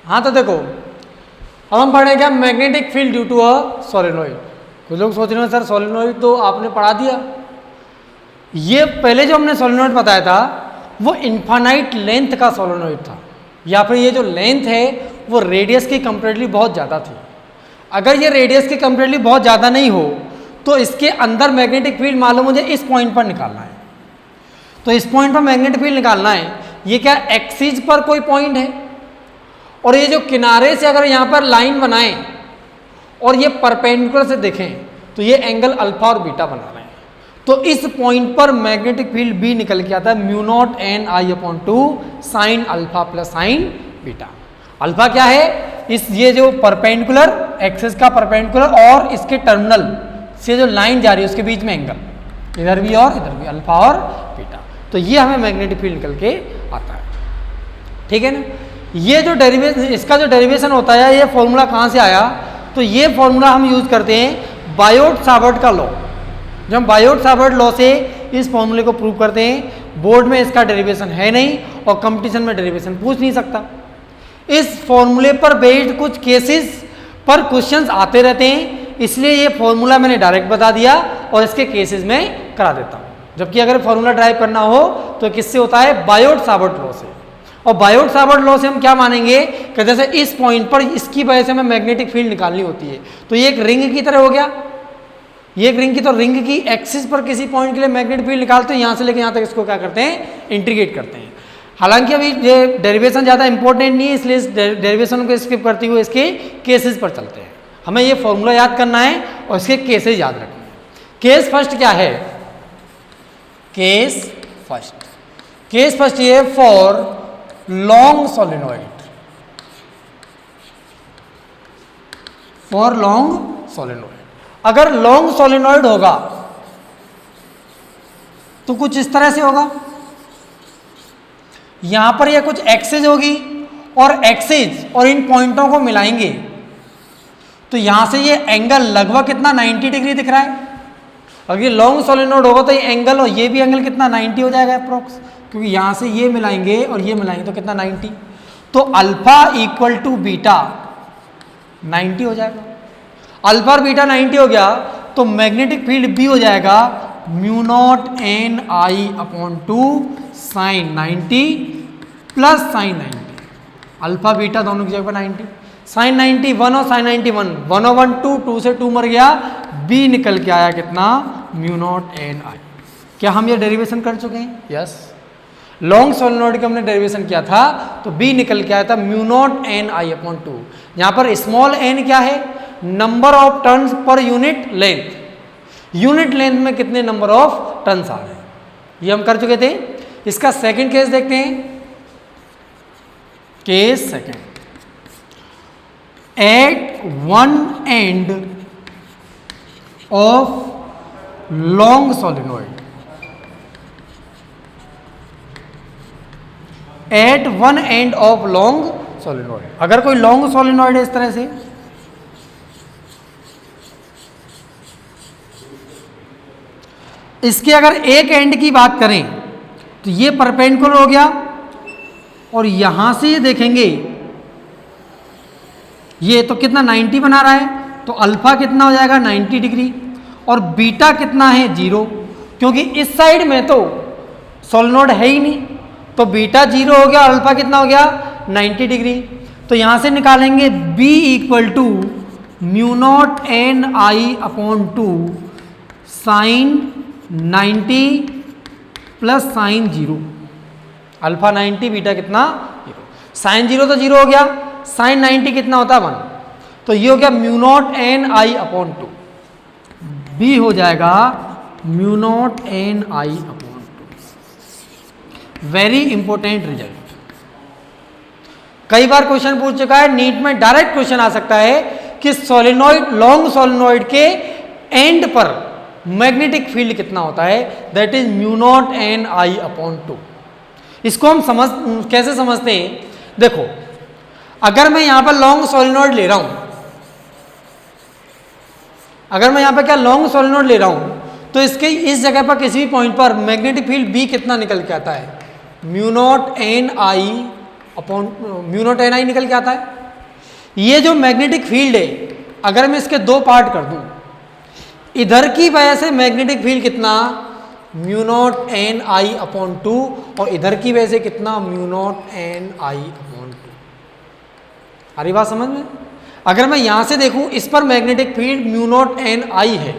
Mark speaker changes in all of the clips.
Speaker 1: हाँ तो देखो, अब हम पढ़ेंगे क्या, magnetic field due to a solenoid. कुछ लोग सोच रहे हैं सर सोलेनोइड तो आपने पढ़ा दिया। ये पहले जो हमने सोलेनोइड बताया था वो इन्फानाइट लेंथ का सोलेनोइड था, या फिर ये जो लेंथ है वो रेडियस की कंपेरेटिवली बहुत ज़्यादा थी। अगर ये रेडियस की कंपेरेटिवली बहुत ज़्यादा नहीं हो तो इसके अंदर मैग्नेटिक फील्ड मालूम मुझे इस पॉइंट पर निकालना है। तो इस पॉइंट पर मैग्नेटिक फील्ड निकालना है, ये क्या एक्सिस पर कोई पॉइंट है, और ये जो किनारे से अगर यहाँ पर लाइन बनाएं और ये परपेंडिकुलर से देखें तो ये एंगल अल्फा और बीटा बना रहे हैं। तो इस पॉइंट पर मैग्नेटिक फील्ड बी निकल के आता है म्यू नॉट एन आई upon 2 sine alpha plus sine beta. Alpha क्या है, इस ये जो परपेंडिकुलर एक्सिस का परपेंडिकुलर और इसके टर्मिनल से जो लाइन जा रही है उसके बीच में एंगल, इधर भी और इधर भी, अल्फा और बीटा। तो ये हमें मैग्नेटिक फील्ड निकल के आता है। ठीक है ना। ये जो डेरिवेशन, इसका जो डेरिवेशन होता है, ये फॉर्मूला कहाँ से आया, तो ये फॉर्मूला हम यूज करते हैं बायोट सावर्ट का लॉ। जब हम बायोट सावर्ट लॉ से इस फॉर्मूले को प्रूव करते हैं, बोर्ड में इसका डेरिवेशन है नहीं और कंपटीशन में डेरिवेशन पूछ नहीं सकता। इस फॉर्मूले पर बेस्ड कुछ केसेस पर क्वेश्चंस आते रहते हैं, इसलिए ये फॉर्मूला मैंने डायरेक्ट बता दिया और इसके केसेस में करा देता हूँ। जबकि अगर फॉर्मूला ड्राइव करना हो तो किससे होता है, बायोट सावर्ट लॉ से। और बायोट सावर्ट लॉ से हम क्या मानेंगे कि जैसे इस पॉइंट पर इसकी वजह से हमें मैग्नेटिक फील्ड निकालनी होती है, तो ये एक रिंग की तरह हो गया। ये एक रिंग की, तो रिंग की एक्सिस पर किसी पॉइंट के लिए मैग्नेटिक फील्ड निकालते हैं, यहाँ से लेकर यहाँ तक इसको क्या करते हैं, इंटीग्रेट करते हैं। हालांकि अभी ये डेरिवेशन ज़्यादा इंपॉर्टेंट नहीं है, इसलिए इस डेरिवेशन को स्किप करते हुए इसके केसेस पर चलते हैं। हमें ये फॉर्मूला याद करना है और इसके केसेस याद रखने हैं। केस फर्स्ट क्या है, केस फर्स्ट ये for long solenoid, for long solenoid. अगर लॉन्ग सोलेनोइड होगा तो कुछ इस तरह से होगा, यहां पर ये कुछ एक्सिस होगी और एक्सिस और इन पॉइंटों को मिलाएंगे तो यहां से ये एंगल लगभग कितना 90 डिग्री दिख रहा है। अगर ये लॉन्ग सोलेनोइड होगा तो ये एंगल और ये भी एंगल कितना 90 हो जाएगा अप्रोक्स, क्योंकि यहां से ये मिलाएंगे और ये मिलाएंगे तो कितना 90। तो अल्फा इक्वल टू बीटा 90 हो जाएगा। अल्फा और बीटा 90 हो गया तो मैग्नेटिक फील्ड भी हो जाएगा म्यू नॉट एन आई upon 2 sine 90 plus sine 90। Alpha beta दोनों की जगह पर 90, साइन 90 1 और साइन 90 1, 1 और 1 2, 2 से 2 मर गया, बी निकल के आया कितना, म्यू नॉट एन आई। क्या हम ये डेरिवेशन कर चुके हैं, यस। लॉन्ग सोलेनोइड का हमने डेरिवेशन किया था तो बी निकल के आया था म्यू नॉट एन आई अपॉन 2। यहाँ पर स्मॉल एन क्या है, number of turns per unit length. Unit length में कितने नंबर ऑफ टर्न्स आ रहे हैं, ये हम कर चुके थे। इसका सेकंड केस देखते हैं, case second. At one end of long solenoid, at one end of long solenoid. अगर कोई लॉन्ग सोलेनोइड है इस तरह से, इसके अगर एक एंड की बात करें तो ये परपेंडिकुलर हो गया और यहां से ये देखेंगे ये तो कितना 90 बना रहा है, तो अल्फा कितना हो जाएगा 90 डिग्री और बीटा कितना है 0, क्योंकि इस साइड में तो सोलेनोइड है ही नहीं, तो बीटा 0 हो गया, अल्फा कितना हो गया 90 डिग्री। तो यहां से निकालेंगे B equal to mu naught N I upon 2 sine 90 plus sine 0, alpha 90 beta कितना 0। साइन 0 तो 0 हो गया, साइन 90 कितना होता है 1, तो ये हो गया म्यू नॉट एन आई अपॉन 2। बी हो जाएगा म्यू नॉट एन आई अपॉन 2। वेरी इंपॉर्टेंट रिजल्ट, कई बार क्वेश्चन पूछ चुका है, नीट में डायरेक्ट क्वेश्चन आ सकता है कि सोलेनोइड, लॉन्ग सोलेनोइड के एंड पर मैग्नेटिक फील्ड कितना होता है, that is mu naught N I upon 2। इसको हम कैसे समझते हैं, देखो अगर मैं यहां पर लॉन्ग सोलेनोइड ले रहा हूं, अगर मैं यहां पर क्या लॉन्ग सोलेनोइड ले रहा हूं तो इसके इस जगह पर किसी भी पॉइंट पर मैग्नेटिक फील्ड बी कितना निकल के आता है, mu naught N I upon mu naught N I निकल के आता है। ये जो मैग्नेटिक फील्ड है, अगर मैं इसके दो पार्ट कर दूं, इधर की वजह से मैग्नेटिक फील्ड कितना म्यू नॉट एन आई अपॉन टू, और इधर की वजह से कितना म्यू नॉट एन आई अपॉन टू। आ रही बात समझ में? अगर मैं यहां से देखूं, इस पर magnetic field mu naught N I है,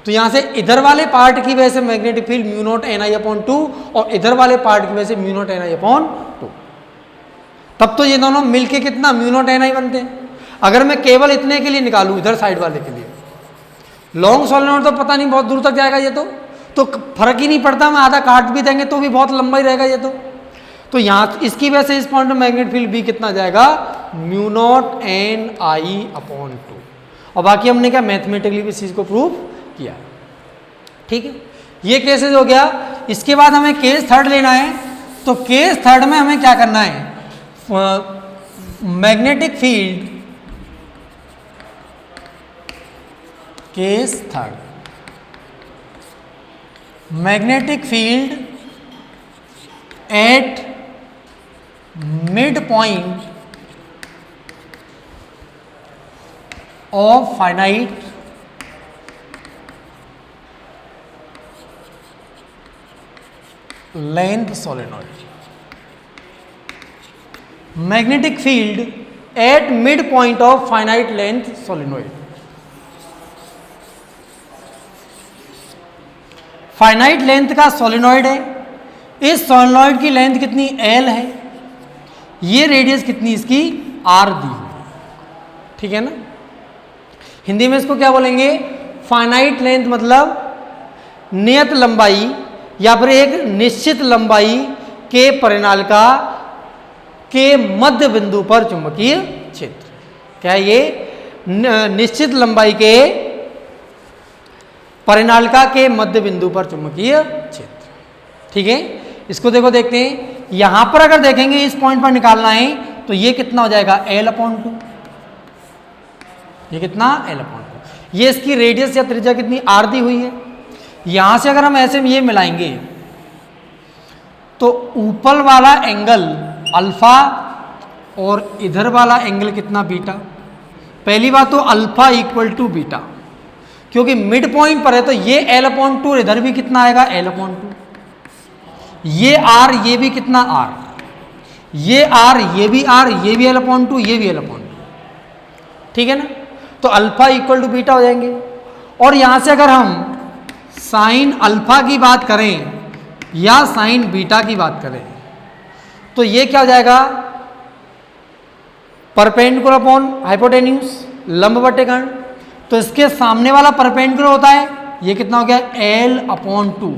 Speaker 1: तो यहां से इधर वाले पार्ट की वजह से magnetic field mu naught N आई अपॉन टू, और इधर वाले पार्ट की वजह से mu naught N I upon to. तब तो ये दोनों मिलके कितना म्यू नॉट एन आई बनते हैं। अगर मैं केवल इतने के लिए निकालूं, इधर साइड वाले के लिए, लॉन्ग सोलेनोइड तो पता नहीं बहुत दूर तक जाएगा ये, तो फर्क ही नहीं पड़ता, हम आधा काट भी देंगे तो भी बहुत लंबा ही रहेगा ये तो यहाँ इसकी वजह से इस पॉइंट में मैग्नेटिक फील्ड भी कितना जाएगा म्यू नॉट एन आई अपॉन टू। और बाकी हमने क्या मैथमेटिकली भी इस चीज को प्रूव किया। ठीक है, ये केसेस हो गया। इसके बाद हमें केस थर्ड लेना है। तो केस थर्ड में हमें क्या करना है, magnetic field, case third, magnetic field at mid point of finite length solenoid. Magnetic field at mid point of finite length solenoid. Finite length का सोलेनोइड है। इस सोलेनोइड की लेंथ कितनी L है, ये रेडियस कितनी इसकी R दी है। ठीक है ना, हिंदी में इसको क्या बोलेंगे, फाइनाइट लेंथ मतलब नियत लंबाई या फिर एक निश्चित लंबाई के परिनालिका के मध्य बिंदु पर चुंबकीय क्षेत्र। क्या है ये, निश्चित लंबाई के परिनालिका के मध्य बिंदु पर चुंबकीय क्षेत्र। ठीक है, इसको देखो, देखते हैं। यहां पर अगर देखेंगे इस पॉइंट पर निकालना है तो ये कितना हो जाएगा L अपॉन टू। ये कितना L अपॉन टू। ये इसकी रेडियस या त्रिज्या कितनी R दी हुई है। यहां से अगर हम ऐसे में ये मिलाएंगे तो ऊपर वाला एंगल अल्फा और इधर वाला एंगल कितना बीटा। पहली बात तो अल्फा इक्वल टू बीटा, क्योंकि मिड पॉइंट पर है तो ये L अपॉन टू, इधर भी कितना आएगा L अपॉन टू। ये R, ये भी कितना R, ये R, ये भी R, ये भी L अपॉन टू, ये भी L अपॉन टू। ठीक है ना, तो अल्फा इक्वल टू बीटा हो जाएंगे। और यहां से अगर हम साइन अल्फा की बात करें या साइन बीटा की बात करें तो ये क्या हो जाएगा, परपेंडिकुलर अपॉन हाइपोटेन्यूज, लंब बटे कर्ण। तो इसके सामने वाला परपेंडिकुलर होता है, ये कितना हो गया L अपॉन टू,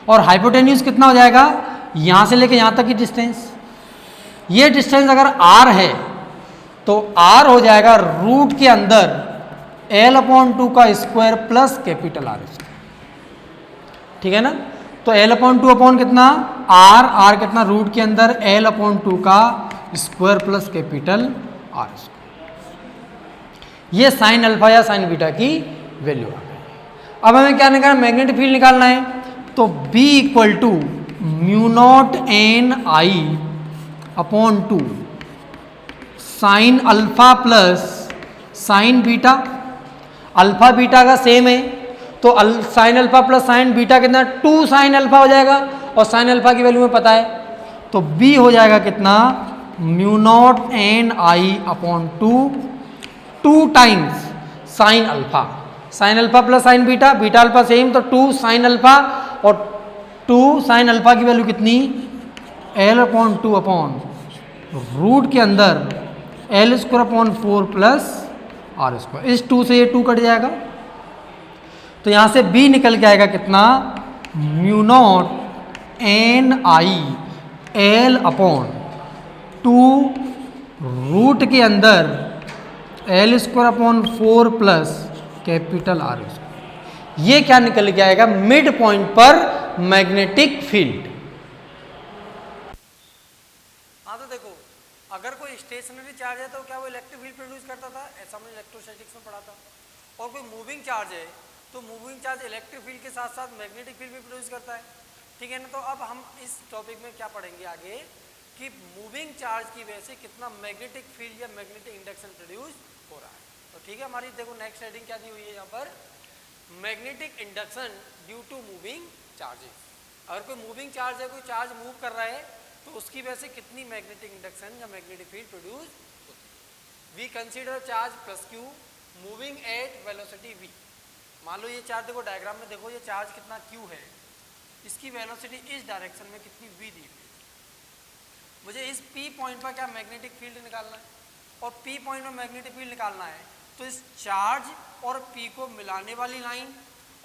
Speaker 1: और हाइपोटेन्यूज कितना हो जाएगा, यहां से लेके यहां तक की डिस्टेंस। ये डिस्टेंस अगर R है तो R हो जाएगा रूट के अंदर L अपॉन टू का square plus capital R square. ठीक है ना, तो L अपॉन टू अपॉन कितना R कितना रूट के अंदर L अपॉन टू का square plus capital R square. ये साइन अल्फा या साइन बीटा की वैल्यू आ गई। अब हमें क्या निकालना, मैग्नेटिक फील्ड निकालना है। तो B equal to mu naught N I upon two sine alpha plus sine beta. Alpha beta का सेम है तो sine alpha plus sine beta कितना 2 साइन अल्फा हो जाएगा, और साइन अल्फा की वैल्यू में पता है। तो B हो जाएगा कितना म्यू नॉट एन आई upon two, 2 times sine alpha. Sine alpha plus sine beta, beta alpha same, तो 2 साइन अल्फा, और 2 साइन अल्फा की वैल्यू कितनी L upon two upon root के अंदर L square upon 4 plus R square. इस 2 से ये 2 cut जाएगा, तो यहां से B निकल के आएगा कितना mu naught N I L upon 2 root के अंदर L square upon 4 plus capital R square. ये क्या निकल के आएगा, मिड पॉइंट पर मैग्नेटिक फील्ड। हाँ तो देखो, अगर कोई स्टेशनरी चार्ज है तो क्या वो इलेक्ट्रिक फील्ड प्रोड्यूस करता था, ऐसा हमने इलेक्ट्रोस्टैटिक्स में पढ़ा था। और कोई मूविंग चार्ज है तो मूविंग चार्ज इलेक्ट्रिक फील्ड के साथ साथ मैग्नेटिक फील्ड भी प्रोड्यूस करता है। ठीक है ना, तो अब हम इस टॉपिक में क्या पढ़ेंगे आगे कि मूविंग चार्ज की वजह से कितना मैग्नेटिक फील्ड या मैग्नेटिक इंडक्शन प्रोड्यूस हो रहा है। तो ठीक है, हमारी देखो नेक्स्ट हेडिंग क्या दी हुई है यहाँ पर, magnetic induction due to moving charges. अगर कोई मूविंग चार्ज है, कोई चार्ज मूव कर रहा है, तो उसकी वजह से कितनी मैग्नेटिक इंडक्शन या मैग्नेटिक फील्ड प्रोड्यूस होती है। We consider charge plus Q moving at velocity V. मान लो ये चार्ज देखो डायग्राम में देखो, ये चार्ज कितना क्यू है, इसकी वेलोसिटी इस डायरेक्शन में कितनी वी दी हुई है। मुझे इस पी पॉइंट पर क्या मैग्नेटिक फील्ड निकालना है, और पी पॉइंट में मैग्नेटिक फील्ड निकालना है, तो इस चार्ज और पी को मिलाने वाली लाइन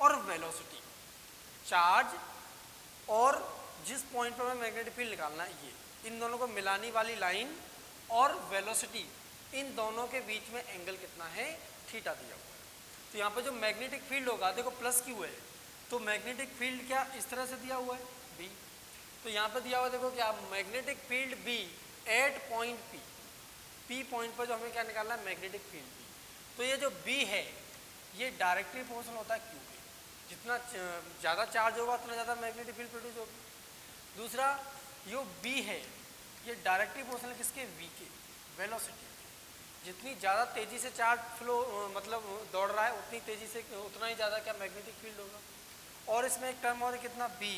Speaker 1: और वेलोसिटी, चार्ज और जिस पॉइंट पर मैं मैग्नेटिक फील्ड निकालना है, ये इन दोनों को मिलाने वाली लाइन और वेलोसिटी, इन दोनों के बीच में एंगल कितना है, थीटा दिया हुआ है। तो यहाँ पर जो मैग्नेटिक फील्ड होगा देखो प्लस क्यू है, तो मैग्नेटिक फील्ड क्या इस तरह से दिया हुआ है बी, तो यहाँ पर दिया हुआ देखो क्या, magnetic field B at point P, P point पर जो हमें क्या निकालना है, मैग्नेटिक फील्ड बी। तो ये जो बी है ये डायरेक्टली प्रोपोर्शनल होता है क्यू के, जितना ज़्यादा चार्ज होगा उतना ज़्यादा मैग्नेटिक फील्ड प्रोड्यूस होगी। दूसरा जो बी है ये डायरेक्टली प्रोपोर्शनल किसके, वी के, वेलोसिटी। जितनी ज़्यादा तेज़ी से चार्ज फ्लो मतलब दौड़ रहा है, उतनी तेज़ी से उतना ही ज़्यादा क्या मैग्नेटिक फील्ड होगा। और इसमें एक टर्म और कितना, B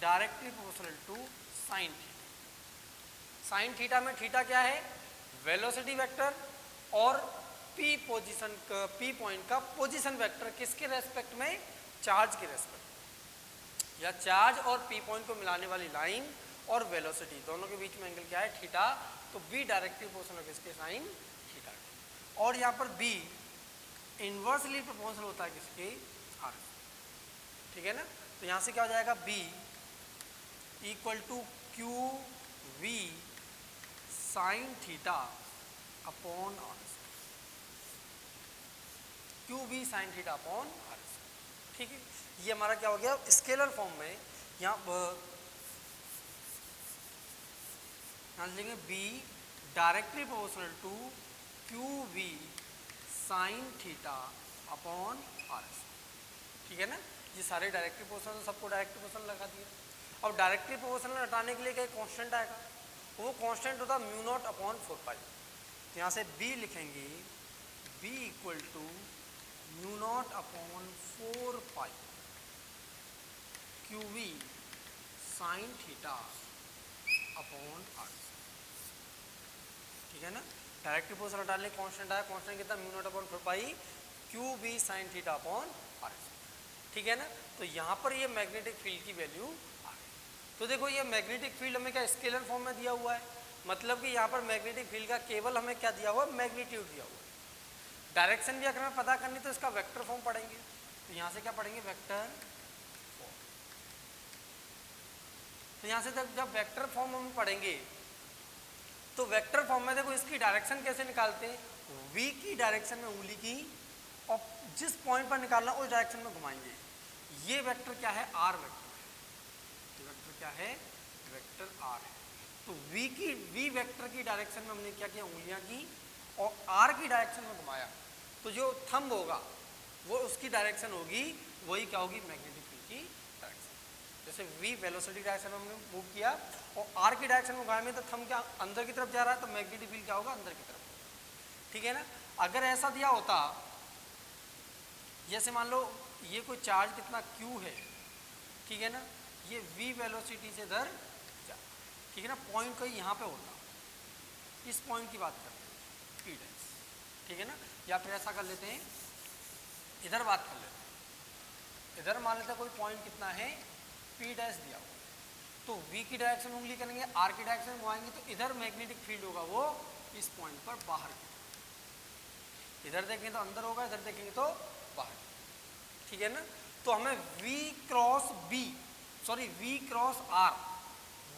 Speaker 1: directly proportional to sine theta. Sine theta में थीटा क्या है, वेलोसिटी वेक्टर, और पी पोजीशन, पी पॉइंट का पोजीशन वेक्टर किसके रेस्पेक्ट में, चार्ज के रेस्पेक्ट, या चार्ज और पी पॉइंट को मिलाने वाली लाइन और वेलोसिटी दोनों के बीच में एंगल क्या है, थीटा। तो बी डायरेक्टली प्रोपोर्शनल किसके, साइन थीटा के। और यहाँ पर बी इनवर्सली प्रोपोर्शनल होता है किसके, आर। ठीक है ना, तो यहाँ से क्या हो जाएगा, B equal to Q V sine theta upon R, Q V sine theta upon R. ठीक है, ये हमारा क्या हो गया स्केलर फॉर्म में। यहाँ लिखेंगे B directly proportional to Q V sine theta upon R. ठीक है ना, ये सारे डायरेक्टली प्रोपोर्शनल, सबको डायरेक्टली प्रोपोर्शनल लगा दिया। अब डायरेक्टली प्रोपोर्शनल हटाने के लिए क्या कांस्टेंट आएगा, वो कांस्टेंट होता म्यू नॉट अपॉन 4 पाई। तो यहाँ से बी लिखेंगे, B equal to mu naught upon 4 pi Q V sine theta upon R. ठीक है ना, डायरेक्टली प्रोपोर्शनल डालने कांस्टेंट आया, कांस्टेंट कितना, mu naught upon 4 pi Q V sine theta upon R. ठीक है ना, तो यहाँ पर ये मैग्नेटिक फील्ड की वैल्यू आ गई। तो देखो ये मैग्नेटिक फील्ड हमें क्या स्केलर फॉर्म में दिया हुआ है, मतलब कि यहाँ पर मैग्नेटिक फील्ड का केवल हमें क्या दिया हुआ है, मैग्नीट्यूड दिया हुआ है। डायरेक्शन भी अगर हमें पता करनी तो इसका वेक्टर फॉर्म पढ़ेंगे, तो यहाँ से क्या पढ़ेंगे, वेक्टर फॉर्म। तो यहाँ से जब वेक्टर फॉर्म हम पढ़ेंगे तो वेक्टर फॉर्म में देखो इसकी डायरेक्शन कैसे निकालते हैं, वी की डायरेक्शन में उंगली की और जिस पॉइंट पर निकालना उस डायरेक्शन में घुमाएंगे। ये वेक्टर क्या है, आर वेक्टर है। वेक्टर क्या है, वेक्टर आर है। तो वी वेक्टर की डायरेक्शन में हमने क्या किया, उंगलियां की और आर की डायरेक्शन में घुमाया, तो जो थंब होगा वो उसकी डायरेक्शन होगी, वही क्या होगी, मैग्नेटिक फील्ड की डायरेक्शन। जैसे वी वेलोसिटी डायरेक्शन में हमने मूव किया और आर की डायरेक्शन में घुमाया, तो थंब क्या अंदर की तरफ जा रहा है, तो मैग्नेटिक फील्ड क्या होगा, अंदर की तरफ। ठीक है ना, अगर ऐसा दिया होता, जैसे मान लो ये कोई चार्ज कितना Q है, ठीक है ना, ये V वेलोसिटी से इधर जा, ठीक है ना, पॉइंट कोई यहाँ पे होता, इस पॉइंट की बात करते हैं P डैश, ठीक है ना, या फिर ऐसा कर लेते हैं, इधर बात कर लेते हैं, इधर मान लेते हैं कोई पॉइंट कितना है P डैश दिया हुआ, तो V की डायरेक्शन उंगली करेंगे, R की डायरेक्शन घुमाएंगे, तो इधर मैग्नेटिक फील्ड होगा वो इस पॉइंट पर बाहर की, इधर देखेंगे तो अंदर होगा, इधर देखेंगे तो बाहर। ठीक है ना, तो हमें V cross B, sorry V cross R,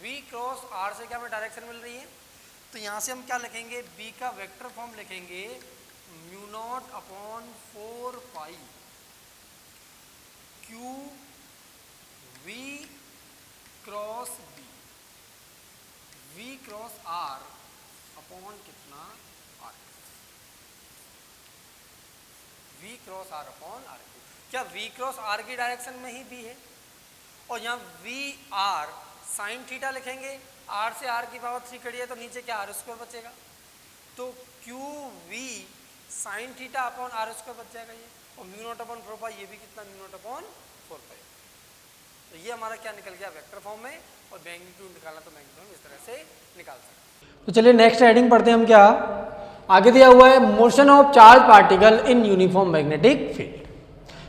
Speaker 1: V cross R से क्या हमें डायरेक्शन मिल रही है, तो यहाँ से हम क्या लिखेंगे, B का वेक्टर फॉर्म लिखेंगे म्यू नॉट अपॉन 4 पाई Q V cross B, V cross R upon कितना R, V cross R upon R। क्या V क्रॉस R की डायरेक्शन में ही B है, और यहाँ V R साइन थीटा लिखेंगे, आर से आर की पावर 3 कटी है तो नीचे क्या आर स्क्वायर बचेगा, तो Q V sine theta upon R square बच जाएगा ये, और म्यू नॉट अपॉन 4 पाई, ये भी कितना म्यू नॉट अपॉन 4 पाई। तो ये हमारा क्या निकल गया वेक्टर फॉर्म में, और मैग्नीट्यूड निकालना तो मैग्नीट्यूड इस तरह से निकाल सकते हैं। तो चलिए नेक्स्ट हेडिंग पढ़ते हैं हम। क्या आगे दिया हुआ है, motion of charge particle in uniform magnetic field.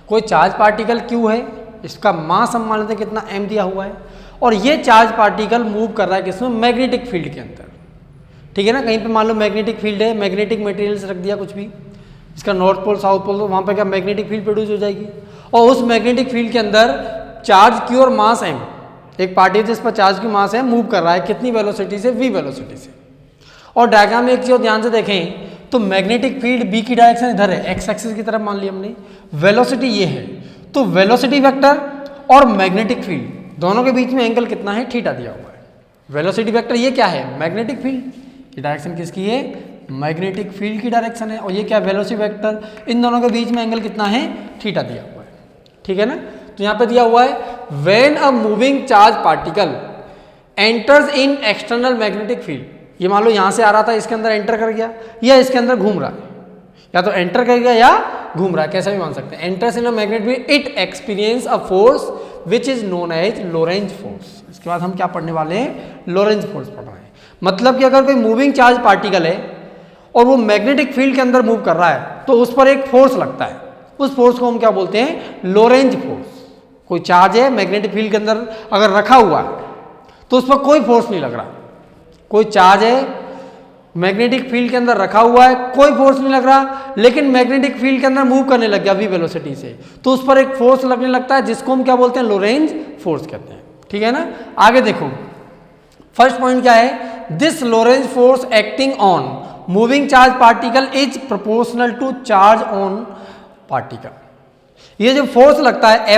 Speaker 1: कोई चार्ज पार्टिकल क्यू है, इसका मास हम मान लेते हैं कितना m दिया हुआ है, और ये चार्ज पार्टिकल मूव कर रहा है किसमें, मैग्नेटिक फील्ड के अंदर। ठीक है ना, कहीं पे मान लो मैग्नेटिक फील्ड है, मैग्नेटिक मटेरियल्स रख दिया कुछ भी, इसका नॉर्थ पोल साउथ पोल, तो वहाँ पे क्या मैग्नेटिक फील्ड प्रोड्यूस हो जाएगी, और उस मैग्नेटिक फील्ड के अंदर चार्ज क्यू और मास m, एक पार्टिकल जिस पर चार्ज की मास है मूव कर रहा है कितनी वेलोसिटी से, v वेलोसिटी से। और डायग्राम में एक चीज ध्यान से देखें तो मैग्नेटिक फील्ड b की डायरेक्शन इधर है, x एक्सिस की तरफ मान लिया हमने, वेलोसिटी ये है, तो वेलोसिटी वेक्टर और मैग्नेटिक फील्ड दोनों के बीच में एंगल कितना है, थीटा दिया हुआ है। वेलोसिटी वेक्टर ये क्या है, मैग्नेटिक फील्ड की डायरेक्शन किसकी है, मैग्नेटिक फील्ड की डायरेक्शन है, और ये क्या वेलोसिटी वेक्टर, इन दोनों के बीच में एंगल कितना है, थीटा दिया हुआ है। ठीक है ना, तो यहाँ पे दिया हुआ है when a moving charge particle enters in external magnetic field, ये मान लो यहाँ से आ रहा था, इसके अंदर एंटर कर गया या इसके अंदर घूम रहा है, या तो एंटर कर गया या घूम रहा है, कैसा भी मान सकते हैं। Enters in a magnetic field it experience a force which is known as Lorentz force. इसके बाद हम क्या पढ़ने वाले हैं, लोरेंज फोर्स पढ़ रहे हैं। मतलब कि अगर कोई मूविंग चार्ज पार्टिकल है और वो मैग्नेटिक फील्ड के अंदर मूव कर रहा है तो उस पर एक फोर्स लगता है, उस फोर्स को हम क्या बोलते हैं, लोरेंज फोर्स। कोई चार्ज है मैग्नेटिक फील्ड के अंदर अगर रखा हुआ है तो उस पर कोई फोर्स नहीं लग रहा, कोई चार्ज है मैग्नेटिक फील्ड के अंदर रखा हुआ है, कोई फोर्स नहीं लग रहा, लेकिन मैग्नेटिक फील्ड के अंदर मूव करने लग गया v वेलोसिटी से, तो उस पर एक फोर्स लगने लगता है जिसको हम क्या बोलते हैं, लोरेंज फोर्स कहते हैं। ठीक है ना, आगे देखो फर्स्ट पॉइंट क्या है, this Lorentz force acting on moving charge particle is proportional to charge on particle. ये जो फोर्स लगता है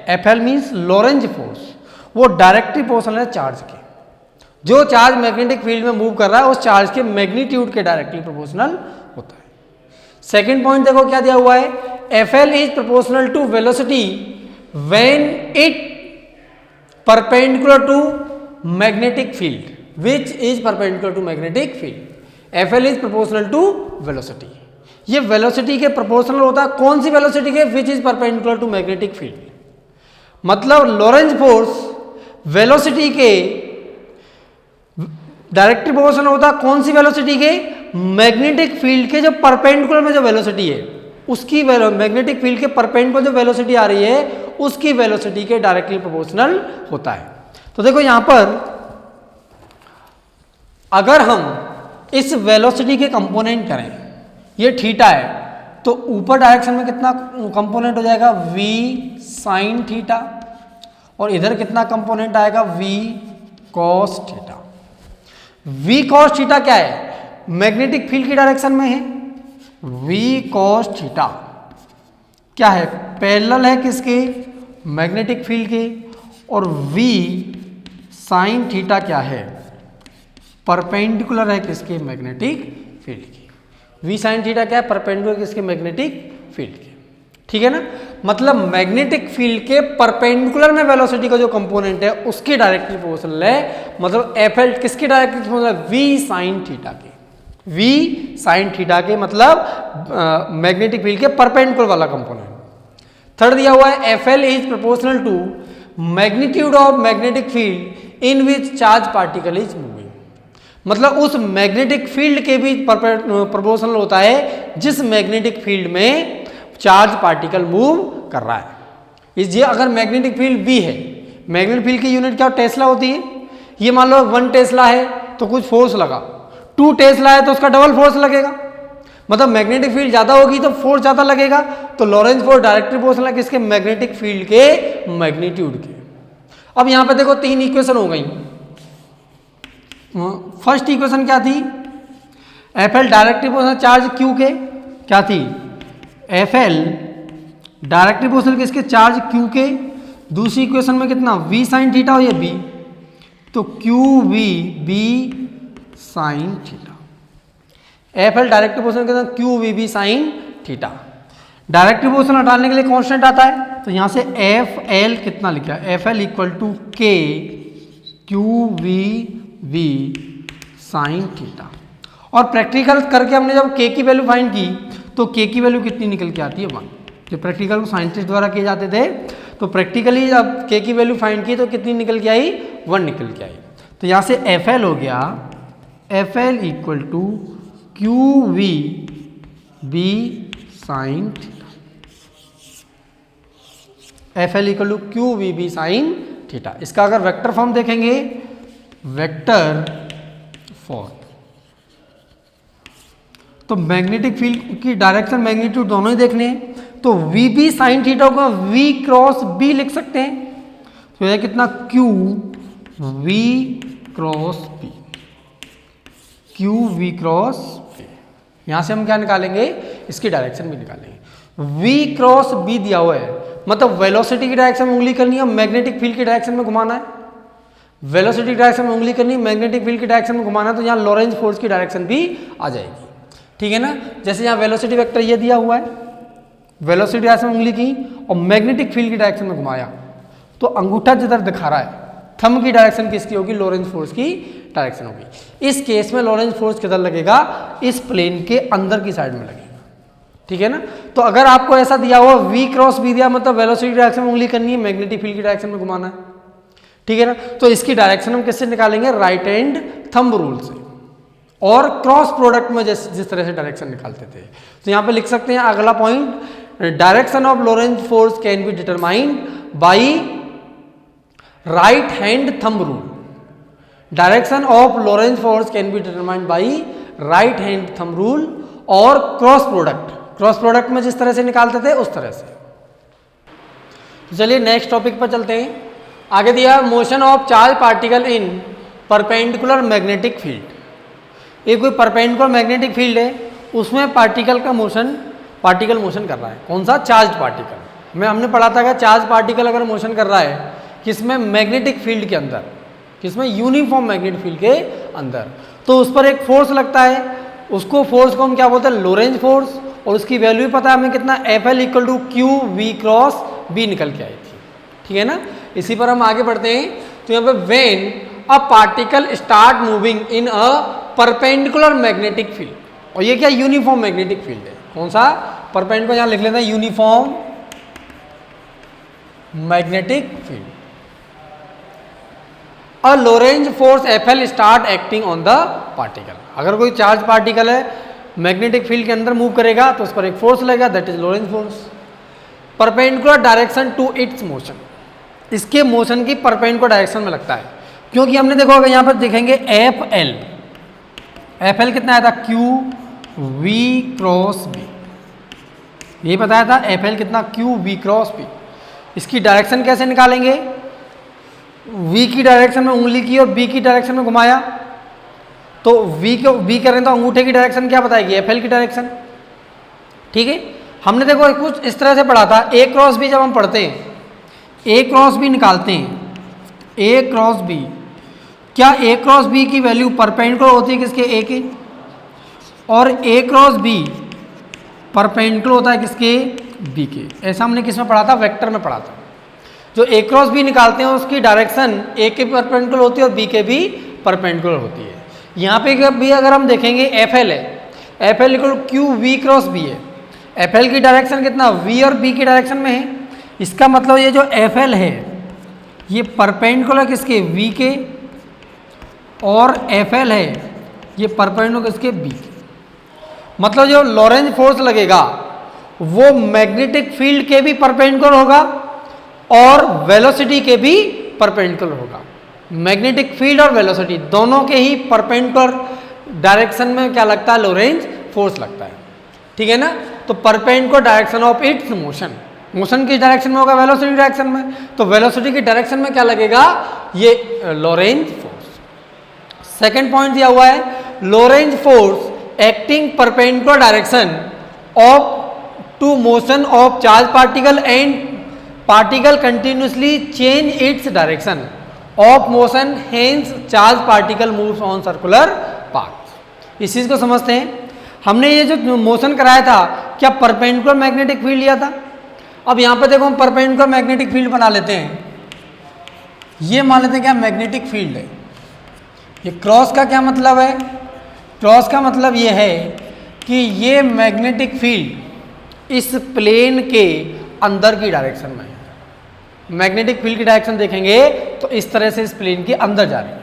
Speaker 1: F L means Lorentz force, वो डायरेक्टली प्रोपोर्शनल है चार्ज के, जो चार्ज मैग्नेटिक फील्ड में मूव कर रहा है उस चार्ज के मैग्नीट्यूड के डायरेक्टली प्रोपोर्शनल होता है। सेकंड पॉइंट देखो क्या दिया हुआ है, F L is proportional to velocity when it perpendicular to magnetic field which is perpendicular to magnetic field. F L is proportional to velocity, ये वेलोसिटी के प्रोपोर्शनल होता है, कौन सी वेलोसिटी के, which is perpendicular to magnetic field. मतलब Lorentz force velocity के directly proportional होता है, कौन सी वेलोसिटी के, मैग्नेटिक फील्ड के जो परपेंडिकुलर में जो वेलोसिटी है उसकी, मैग्नेटिक फील्ड के परपेंडिकुलर जो वेलोसिटी आ रही है उसकी वेलोसिटी के डायरेक्टली प्रोपोर्शनल होता है। तो देखो यहां पर अगर हम इस वेलोसिटी के कंपोनेंट करें, ये थीटा है, तो ऊपर डायरेक्शन में कितना कंपोनेंट हो जाएगा, v साइन थीटा, और इधर कितना कंपोनेंट आएगा, v cos theta. v cos theta क्या है, मैग्नेटिक फील्ड की डायरेक्शन में है, v कॉस थीटा क्या है, पैरेलल है किसके, मैग्नेटिक फील्ड के, और v साइन थीटा क्या है, परपेंडिकुलर है किसके, मैग्नेटिक फील्ड की। v साइन थीटा क्या है, परपेंडिकुलर किसके, मैग्नेटिक फील्ड के। ठीक है ना, मतलब मैग्नेटिक फील्ड के परपेंडिकुलर में वेलोसिटी का जो कंपोनेंट है उसके डायरेक्टली प्रोपोर्शनल है, मतलब एफ एल किसके डायरेक्टली प्रोपोर्शनल है, v साइन थीटा के, v साइन थीटा के, मतलब मैग्नेटिक फील्ड के परपेंडिकुलर वाला कंपोनेंट। थर्ड दिया हुआ है F L is proportional to magnitude of magnetic field in which charge particle is moving. मतलब उस मैग्नेटिक फील्ड के भी प्रोपोर्शनल होता है जिस मैग्नेटिक फील्ड में चार्ज पार्टिकल मूव कर रहा है। ये अगर मैग्नेटिक फील्ड B है, मैग्नेटिक फील्ड की यूनिट क्या टेस्ला होती है, ये मान लो 1 टेस्ला है तो कुछ फोर्स लगा, 2 टेस्ला है तो उसका डबल फोर्स लगेगा, मतलब मैग्नेटिक फील्ड ज्यादा होगी तो फोर्स ज्यादा लगेगा। तो लॉरेंज फोर्स डायरेक्टली प्रोपोर्शनल है किसके, मैग्नेटिक फील्ड के मैग्नीट्यूड के। अब यहां पे देखो 3 इक्वेशन हो गई। फर्स्ट इक्वेशन क्या थी, F L directly proportional charge Q के, क्या थी, एफ एल डायरेक्टली प्रोपोर्शनल किसके, चार्ज क्यू के। दूसरी इक्वेशन में कितना, v साइन थीटा और ये b, तो Q V B sine theta. F L directly proportional कितना, Q V B sine theta. Directly proportional हटाने के लिए कांस्टेंट आता है, तो यहां से एफ एल कितना लिखा है, F L equal to K Q V B sine theta. और प्रैक्टिकल करके हमने जब के की वैल्यू फाइंड की तो के की वैल्यू कितनी निकल के आती है 1। जो प्रैक्टिकल साइंटिस्ट द्वारा किए जाते थे तो प्रैक्टिकली जब के की वैल्यू फाइंड की तो कितनी निकल के आई 1 निकल के आई। तो यहाँ से एफ एल हो गया F L equal to Q V B sine theta. F L equal to Q V B sine theta. इसका अगर वेक्टर फॉर्म देखेंगे वेक्टर फॉर्म तो मैग्नेटिक फील्ड की डायरेक्शन मैग्नीट्यूड दोनों ही देखने हैं तो वी बी साइन थीटा को वी क्रॉस बी लिख सकते हैं। तो यह कितना Q V cross B, Q V cross B. यहां से हम क्या निकालेंगे इसकी डायरेक्शन भी निकालेंगे। वी क्रॉस बी दिया हुआ है मतलब वेलोसिटी की डायरेक्शन में उंगली करनी है, मैग्नेटिक फील्ड की डायरेक्शन में घुमाना है। वेलोसिटी की डायरेक्शन में उंगली करनी है, मैग्नेटिक फील्ड की डायरेक्शन में घुमाना है तो यहाँ लॉरेंज फोर्स की डायरेक्शन भी आ जाएगी। ठीक है ना। जैसे यहाँ वेलोसिटी वेक्टर ये दिया हुआ है, वेलोसिटी डायरेक्शन में उंगली की और मैग्नेटिक फील्ड की डायरेक्शन में घुमाया तो अंगूठा जिधर दिखा रहा है थंब की डायरेक्शन किसकी होगी, लॉरेंज फोर्स की डायरेक्शन होगी। इस केस में लॉरेंज फोर्स किधर लगेगा, इस प्लेन के अंदर की साइड में लगेगा। ठीक है ना। तो अगर आपको ऐसा दिया हुआ वी क्रॉस बी दिया मतलब वेलोसिटी डायरेक्शन में उंगली करनी है, मैग्नेटिक फील्ड की डायरेक्शन में घुमाना है। ठीक है ना। तो इसकी डायरेक्शन हम किससे निकालेंगे, राइट हैंड थंब रूल से और क्रॉस प्रोडक्ट में जिस तरह से डायरेक्शन निकालते थे। तो यहाँ पे लिख सकते हैं अगला point, direction of Lorentz force can be determined by right hand thumb rule. Direction of Lorentz force can be determined by right hand thumb rule और क्रॉस प्रोडक्ट, क्रॉस प्रोडक्ट में जिस तरह से निकालते थे उस तरह से। तो चलिए नेक्स्ट टॉपिक पर चलते हैं। आगे दिया motion of charge particle in perpendicular magnetic field. ये कोई परपेंडिकुलर मैग्नेटिक फील्ड है उसमें पार्टिकल मोशन कर रहा है। कौन सा, चार्ज पार्टिकल। हमने पढ़ा था कि चार्ज पार्टिकल अगर मोशन कर रहा है किसमें, मैग्नेटिक फील्ड के अंदर, किसमें, यूनिफॉर्म मैग्नेटिक फील्ड के अंदर, तो उस पर एक फोर्स लगता है। उसको फोर्स को हम क्या बोलते हैं, लॉरेंज फोर्स। और उसकी वैल्यू भी पता है हमें कितना, F L equal to Q V cross B निकल के आई थी। ठीक है ना। इसी पर हम आगे बढ़ते हैं। तो यहाँ पे when a particle start moving in a perpendicular magnetic field, और ये क्या, यूनिफॉर्म मैग्नेटिक फील्ड है। कौन सा, परपेंडिकुलर, यहां लिख लेते हैं uniform magnetic field. A Lorentz force F L start acting on the particle. अगर कोई चार्ज पार्टिकल है मैग्नेटिक फील्ड के अंदर मूव करेगा तो उस पर एक फोर्स लगेगा, that is Lorentz force. Perpendicular direction to its motion, इसके मोशन की परपेंडिकुलर डायरेक्शन में लगता है। क्योंकि हमने देखो अगर यहाँ पर देखेंगे एफ एल कितना आया था, क्यू वी क्रॉस बी, यही बताया था एफ एल कितना, क्यू वी क्रॉस बी। इसकी डायरेक्शन कैसे निकालेंगे, वी की डायरेक्शन में उंगली की और बी की डायरेक्शन में घुमाया तो वी करें तो अंगूठे की डायरेक्शन क्या बताएगी, एफ एल की डायरेक्शन। ठीक है। हमने देखो कुछ इस तरह से पढ़ा था, ए क्रॉस बी जब हम पढ़ते हैं, ए क्रॉस बी निकालते हैं, ए क्रॉस बी, क्या ए क्रॉस बी की वैल्यू परपेंडिकुलर होती है किसके, ए के, और ए क्रॉस बी परपेंडिकुलर होता है किसके, बी के। ऐसा हमने किस में पढ़ा था, वेक्टर में पढ़ा था। जो ए क्रॉस बी निकालते हैं उसकी डायरेक्शन ए के परपेंडिकुलर होती है और बी के भी परपेंडिकुलर होती है। यहाँ पे भी अगर हम देखेंगे एफ एल है, F L equal Q V cross B है। एफ एल की डायरेक्शन कितना, वी और बी की डायरेक्शन में है। इसका मतलब ये जो एफ एल है ये परपेंडिकुलर किसके, वी के, और एफ एल है ये परपेंडिकुलर किसके, बी के। मतलब जो लॉरेंज फोर्स लगेगा वो मैग्नेटिक फील्ड के भी परपेंडिकुलर होगा और वेलोसिटी के भी परपेंडिकुलर होगा। मैग्नेटिक फील्ड और वेलोसिटी दोनों के ही परपेंडिकुलर डायरेक्शन में क्या लगता है, लॉरेंज फोर्स लगता है। ठीक है ना। तो perpendicular direction of its motion, motion किस डायरेक्शन में होगा, वेलोसिटी डायरेक्शन में। तो वेलोसिटी की डायरेक्शन में क्या लगेगा, ये लॉरेंज फोर्स। सेकंड पॉइंट दिया हुआ है, Lorentz force acting perpendicular direction of to motion of charge particle and particle continuously change its direction of motion, hence charge particle moves on circular path. इस चीज को समझते हैं। हमने ये जो मोशन कराया था क्या परपेंडिकुलर मैग्नेटिक फील्ड लिया था। अब यहाँ पे देखो हम परपेंडिकुलर मैग्नेटिक फील्ड बना लेते हैं। ये मान लेते हैं क्या मैग्नेटिक फील्ड है। ये क्रॉस का क्या मतलब है? क्रॉस का मतलब ये है कि ये मैग्नेटिक फील्ड इस प्लेन के अंदर की डायरेक्शन में है। मैग्नेटिक फील्ड की डायरेक्शन देखेंगे तो इस तरह से इस प्लेन के अंदर जा रही है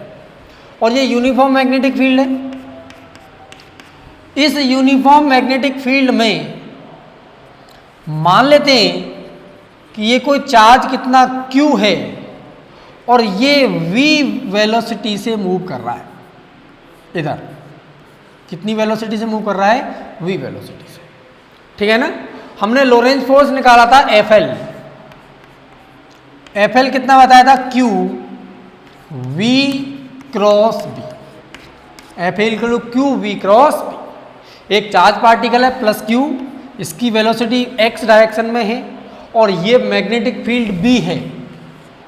Speaker 1: और ये यूनिफॉर्म मैग्नेटिक फील्ड है। इस यूनिफॉर्म मैग्नेटिक फील्ड में मान लेते हैं कि ये कोई चार्ज कितना Q है और ये v वेलोसिटी से मूव कर रहा है। इधर कितनी वेलोसिटी से मूव कर रहा है? v वेलोसिटी से। ठीक है ना। हमने लोरेंज फोर्स निकाला था FL। FL कितना बताया था? Q v cross b। FL Q v cross b। एक चार्ज पार्टिकल है प्लस Q, इसकी वेलोसिटी x डायरेक्शन में है और ये मैग्नेटिक फील्ड B है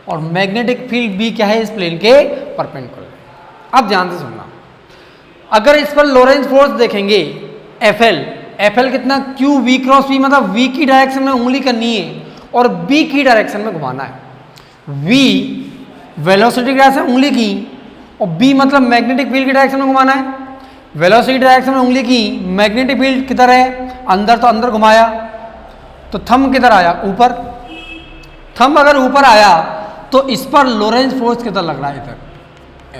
Speaker 1: और मैग्नेटिक फील्ड B क्या है? इस प्लेन के परपेंडिकुलर। अब ध्यान से सुनना, अगर इस पर लोरेंज फोर्स देखेंगे FL कितना? Q v क्रॉस b, मतलब v की डायरेक्शन में उंगली करनी है और b की डायरेक्शन में घुमाना है। v वेलोसिटी की डायरेक्शन उंगली की और b मतलब मैग्नेटिक फील्ड की डायरेक्शन में घुमाना है। वेलोसिटी डायरेक्शन में उंगली की, मैग्नेटिक फील्ड किधर है? अंदर, तो अंदर घुमाया तो थंब किधर आया? ऊपर। थंब अगर ऊपर आया तो इस पर लोरेंज फोर्स किधर लग रहा है? इधर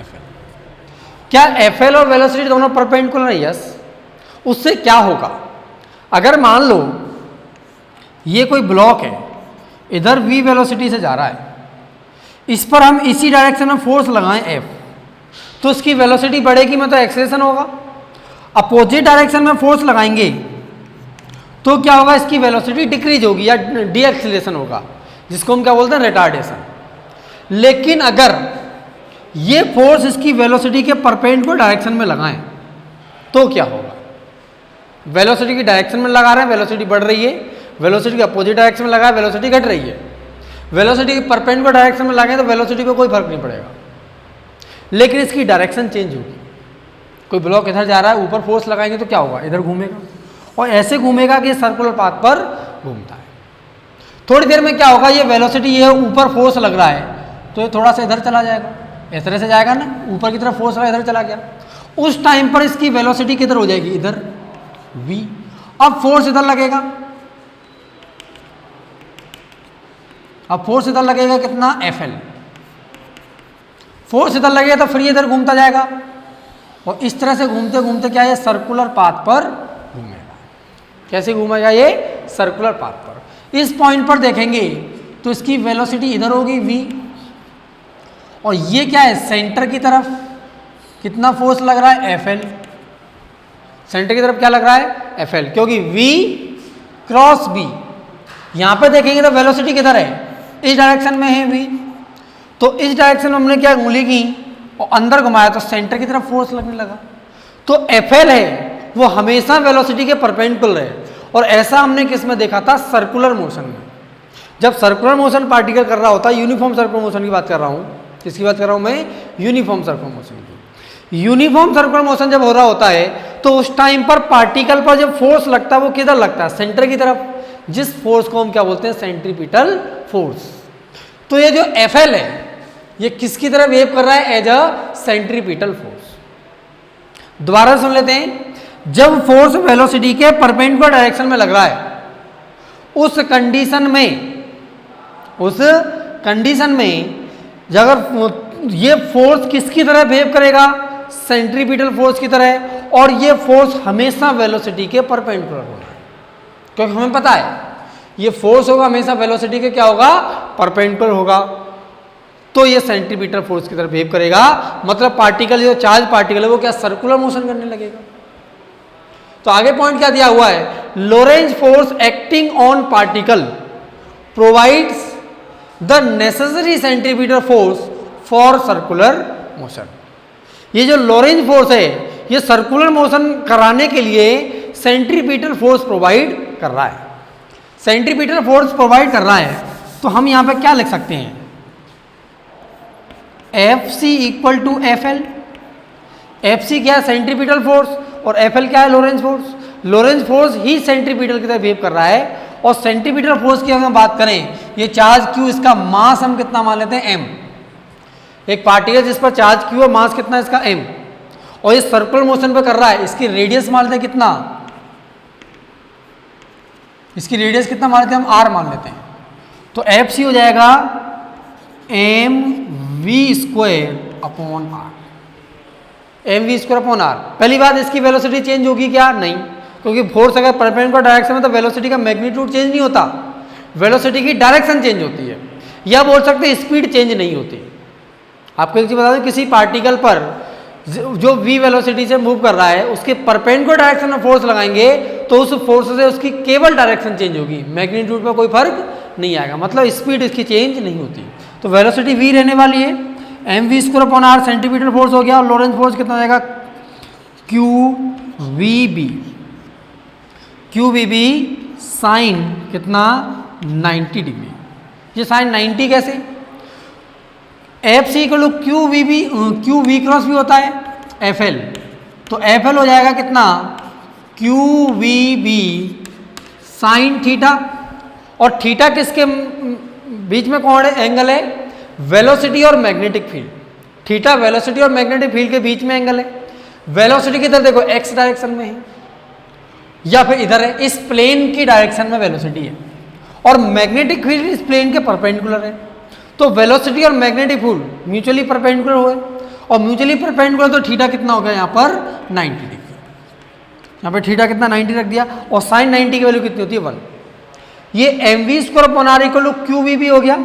Speaker 1: FL। क्या FL और वेलोसिटी दोनों परपेंडिकुलर है? यस। उससे क्या होगा? अगर मान लो ये कोई ब्लॉक है, इधर v वेलोसिटी से जा रहा है, इस पर हम इसी डायरेक्शन में फोर्स लगाएं F, तो इसकी वेलोसिटी बढ़ेगी, मतलब एक्सेलेरेशन होगा। अपोजिट डायरेक्शन में फोर्स लगाएंगे तो क्या होगा? इसकी वेलोसिटी डिक्रीज होगी या डी एक्सेलेरेशन होगा, जिसको हम क्या बोलते हैं? रिटार्डेशन। लेकिन अगर ये फोर्स इसकी वेलोसिटी के परपेंडिकुलर डायरेक्शन में लगाएं तो क्या होगा? वेलोसिटी की डायरेक्शन में लगा रहे हैं, वेलोसिटी बढ़ रही है, वेलोसिटी के अपोजिट डायरेक्शन में लगाए, वेलोसिटी घट रही है। वेलोसिटी के परपेंडिकुलर डायरेक्शन में लगाएं तो वेलोसिटी पे कोई फर्क नहीं पड़ेगा, लेकिन इसकी डायरेक्शन चेंज होगी। कोई ब्लॉक इधर जा रहा है, ऊपर फोर्स लगाएंगे तो क्या होगा? इधर घूमेगा और ऐसे घूमेगा कि सर्कुलर पाथ पर घूमता है। थोड़ी देर में क्या होगा? ये वेलोसिटी, ये ऊपर फोर्स लग रहा है तो ये थोड़ा सा इधर चला जाएगा, इस तरह से जाएगा ना, ऊपर की तरफ फोर्स लगा, इधर चला गया। उस टाइम पर इसकी वेलोसिटी किधर हो जाएगी? इधर v। अब फोर्स इधर लगेगा, अब फोर्स इधर लगेगा कितना? FL। फोर्स इधर लगेगा तो फिर ये इधर घूमता जाएगा और इस तरह से घूमते घूमते क्या है? सर्कुलर पाथ पर घूमेगा। कैसे घूमेगा? ये सर्कुलर पाथ पर। इस पॉइंट पर देखेंगे तो इसकी वेलोसिटी इधर होगी v और ये क्या है? सेंटर की तरफ कितना फोर्स लग रहा है? FL। सेंटर की तरफ क्या लग रहा है? FL, क्योंकि v क्रॉस b। यहां पे देखेंगे तो वेलोसिटी किधर है? इस डायरेक्शन में है v, तो इस डायरेक्शन में हमने क्या उंगली की और अंदर घुमाया तो सेंटर की तरफ फोर्स लगने लगा। तो FL है वो हमेशा वेलोसिटी के परपेंडिकुलर है और ऐसा हमने किस में देखा था? सर्कुलर मोशन में। जब सर्कुलर मोशन पार्टिकल कर रहा होता है, यूनिफॉर्म सर्कुलर मोशन की बात कर रहा हूँ। किसकी बात कर रहा हूँ मैं? यूनिफॉर्म सर्कुलर मोशन की। यूनिफॉर्म सर्कुलर मोशन जब हो रहा होता है तो उस टाइम पर पार्टिकल पर जब फोर्स लगता है वो किधर लगता है? सेंटर की तरफ, जिस फोर्स को हम क्या बोलते हैं? Centripetal force. तो ये जो FL है ये किसकी तरह वेव कर रहा है? As a centripetal force. दोबारा सुन लेते हैं, जब फोर्स वेलोसिटी के परपेंडिकुलर डायरेक्शन में लग रहा है उस कंडीशन में अगर ये फोर्स किसकी तरह वेव करेगा? सेंट्रीपिटल फोर्स की तरह, और ये फोर्स हमेशा वेलोसिटी के परपेंडिकुलर होगा, क्योंकि हमें पता है ये फोर्स होगा हमेशा वेलोसिटी के क्या होगा? परपेंडिकुलर होगा। तो ये सेंट्रीपिटल फोर्स की तरफ वेव करेगा, मतलब पार्टिकल, जो चार्ज पार्टिकल है वो क्या? सर्कुलर मोशन करने लगेगा। तो आगे पॉइंट क्या दिया हुआ है? Lorentz force acting on particle provides the necessary centripetal force for circular motion. ये जो लोरेंज फोर्स है ये सर्कुलर मोशन कराने के लिए सेंट्रीपिटल फोर्स प्रोवाइड कर रहा है। सेंट्रीपिटल फोर्स प्रोवाइड कर रहा है तो हम यहां पे क्या लिख सकते हैं? FC equal to FL। FC क्या है? सेंट्रीपिटल फोर्स, और FL क्या है? Lorentz force. लोरेंज फोर्स ही सेंट्रीपिटल की तरफ वेव कर रहा है, और सेंट्रीपिटल फोर्स की अगर हम बात करें, ये चार्ज Q, इसका मास हम कितना मान लेते हैं? M। एक पार्टिकल जिस पर चार्ज क्यू है, मास कितना है इसका m, और ये सर्कुलर मोशन पे कर रहा है, इसकी रेडियस मान लेते हैं कितना, इसकी रेडियस कितना मान लेते हैं हम, r मान लेते हैं। तो एफ सी हो जाएगा M V square upon R, M V square upon R. पहली बात, इसकी वेलोसिटी चेंज होगी क्या, नहीं, क्योंकि फोर्स अगर परपेंडिकुलर डायरेक्शन में तो वेलोसिटी का मैग्नीट्यूड चेंज नहीं होता, वेलोसिटी की डायरेक्शन चेंज होती है, या बोल सकते हैं स्पीड चेंज नहीं होती। आपको एक चीज बता दें, किसी पार्टिकल पर जो v वेलोसिटी से मूव कर रहा है उसके परपेंडिकुलर डायरेक्शन में फोर्स लगाएंगे तो उस फोर्स से उसकी केवल डायरेक्शन चेंज होगी, मैग्नीट्यूड पर कोई फर्क नहीं आएगा, मतलब स्पीड इसकी चेंज नहीं होती। तो वेलोसिटी v रहने वाली है M V square upon R, centimetre force हो गया, और लॉरेंस फोर्स कितना हो जाएगा, Q V B, Q V B sine कितना 90 डिग्री। ये साइन 90 कैसे, F C equal to Q V B, Q V cross भी होता है एफ एल, तो एफ एल हो जाएगा कितना, Q V B sine theta, और थीटा किसके बीच में कौन है, एंगल है, वेलोसिटी और मैग्नेटिक फील्ड, थीटा वेलोसिटी और मैग्नेटिक फील्ड के बीच में एंगल है। वेलोसिटी किधर देखो, एक्स डायरेक्शन में है या फिर इधर है, इस प्लेन की डायरेक्शन में वेलोसिटी है, और मैग्नेटिक फील्ड इस प्लेन के परपेंडिकुलर है। तो वेलोसिटी और मैग्नेटिक फील्ड म्यूचुअली परपेंडिकुलर हुए, और म्यूचुअली परपेंडिकुलर तो थीटा कितना हो गया यहाँ पर 90 डिग्री, यहाँ पर थीटा कितना 90 रख दिया, और साइन 90 की वैल्यू कितनी होती है 1। ये M V square upon R equal to Q V B हो गया,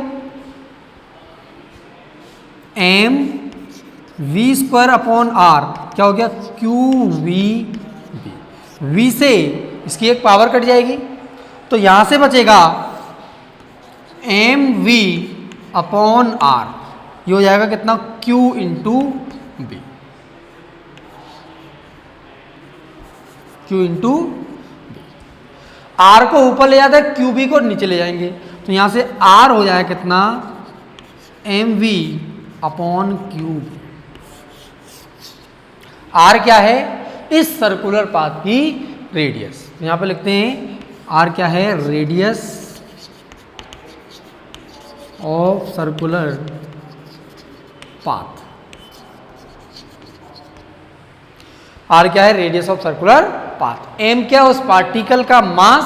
Speaker 1: M V square upon R क्या हो गया, क्यू वी बी, वी से इसकी एक पावर कट जाएगी, तो यहां से बचेगा एम वी अपॉन आर, ये हो जाएगा कितना, Q into B, Q into B. R को ऊपर ले जाते हैं, क्यू बी को नीचे ले जाएंगे, तो यहां से आर हो जाएगा कितना, M V upon Q B. R क्या है, इस सर्कुलर पाथ की रेडियस, तो यहां पे लिखते हैं आर क्या है, radius of circular path. R क्या है, radius of circular path. M क्या है, उस पार्टिकल का मास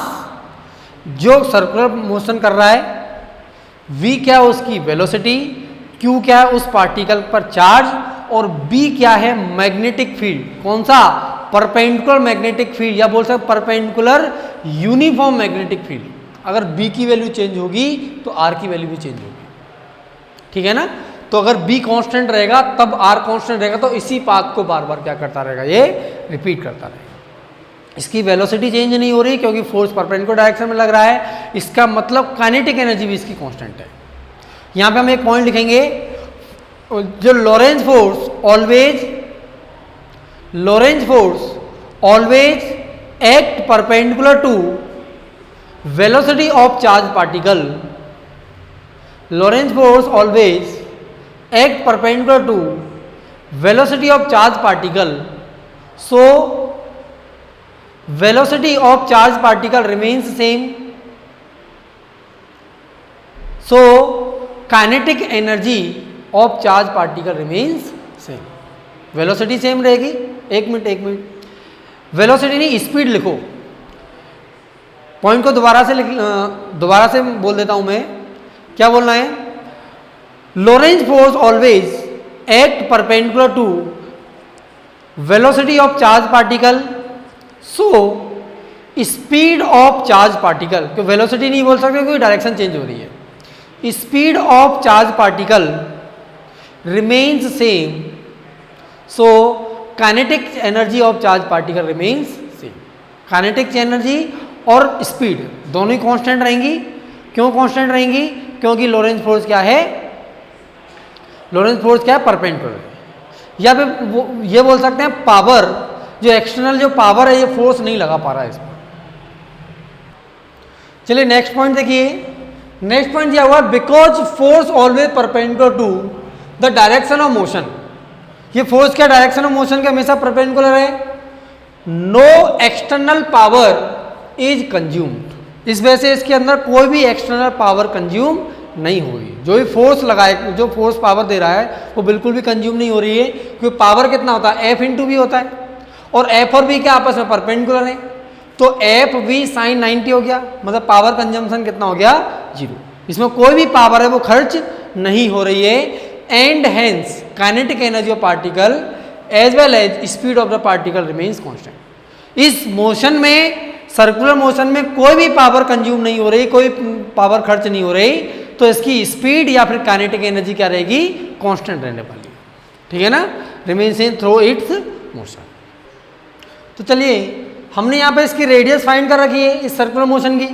Speaker 1: जो सर्कुलर मोशन कर रहा है, वी क्या है, उसकी वेलोसिटी, क्यू क्या है, उस पार्टिकल पर चार्ज, और बी क्या है, मैग्नेटिक फील्ड, कौन सा, परपेंडिकुलर मैग्नेटिक फील्ड, या बोल सकते परपेंडिकुलर यूनिफॉर्म मैग्नेटिक फील्ड। अगर बी की वैल्यू चेंज होगी तो आर की वैल्यू भी चेंज होगी, ठीक है ना। तो अगर बी कांस्टेंट रहेगा तब आर कांस्टेंट रहेगा, तो इसी पाथ को बार बार क्या करता रहेगा, ये रिपीट करता रहेगा। इसकी वेलोसिटी चेंज नहीं हो रही क्योंकि फोर्स परपेंडिकुलर डायरेक्शन में लग रहा है, इसका मतलब काइनेटिक एनर्जी भी इसकी कांस्टेंट है। यहां पे हम एक पॉइंट लिखेंगे, जो Lorentz force always act perpendicular to velocity of charged particle, Lorentz force always act perpendicular to velocity of charged particle, so velocity of charged particle remains same, so kinetic energy of charged particle remains same। Velocity same रहेगी, एक minute, velocity नहीं speed लिखो, point को दोबारा से बोल देता हूं मैं, क्या बोलना है, Lorentz force always act perpendicular to velocity of charge particle, so speed of charge particle, क्योंकि वेलोसिटी नहीं बोल सकते क्योंकि डायरेक्शन चेंज हो रही है, speed of charge particle remains same, so kinetic energy of charge particle remains same. Kinetic energy और speed दोनों ही कांस्टेंट रहेंगी। क्यों कांस्टेंट रहेंगी, क्योंकि लॉरेंज फोर्स क्या है, परपेंडिकुलर, या फिर ये बोल सकते हैं पावर, जो एक्सटर्नल जो पावर है ये फोर्स नहीं लगा पा रहा है इस पर। चलिए नेक्स्ट पॉइंट देखिए, नेक्स्ट पॉइंट दिया हुआ है, because force always perpendicular to the direction of motion. ये फोर्स क्या डायरेक्शन ऑफ मोशन के हमेशा परपेंडिकुलर है, no external power is consumed, इस वजह से इसके अंदर कोई भी एक्सटर्नल पावर कंज्यूम नहीं हो रही। जो भी फोर्स लगाए, जो फोर्स पावर दे रहा है वो बिल्कुल भी कंज्यूम नहीं हो रही है, क्योंकि पावर कितना होता है, एफ इंटू वी होता है, और एफ और वी क्या आपस में परपेंडिकुलर है, तो एफ वी साइन 90 हो गया, मतलब पावर कंजम्पशन कितना हो गया, 0। इसमें कोई भी पावर है वो खर्च नहीं हो रही है, and hence kinetic energy of particle as well as speed of the particle remains constant. इस मोशन में, सर्कुलर मोशन में कोई भी पावर कंज्यूम नहीं हो रही, कोई पावर खर्च नहीं हो रही, तो इसकी स्पीड या फिर काइनेटिक एनर्जी क्या रहेगी, कांस्टेंट रहने वाली है, ठीक है ना, remains in through it's motion. तो चलिए हमने यहाँ पे इसकी रेडियस फाइंड कर रखी है इस सर्कुलर मोशन की।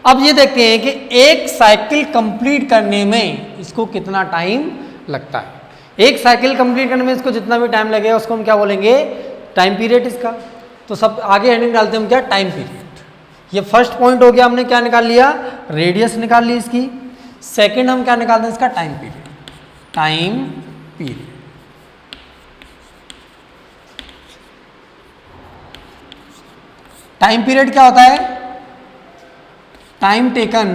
Speaker 1: अब ये देखते हैं कि एक साइकिल कंप्लीट करने में इसको कितना टाइम लगता है। एक साइकिल कंप्लीट करने में इसको जितना भी टाइम लगेगा उसको हम क्या बोलेंगे, टाइम पीरियड इसका। तो सब आगे हेडिंग डालते हैं हम क्या, टाइम पीरियड। ये फर्स्ट पॉइंट हो गया, हमने क्या निकाल लिया, रेडियस निकाल ली इसकी। सेकंड हम क्या निकालते हैं इसका, time period. Time period time period क्या होता है, time taken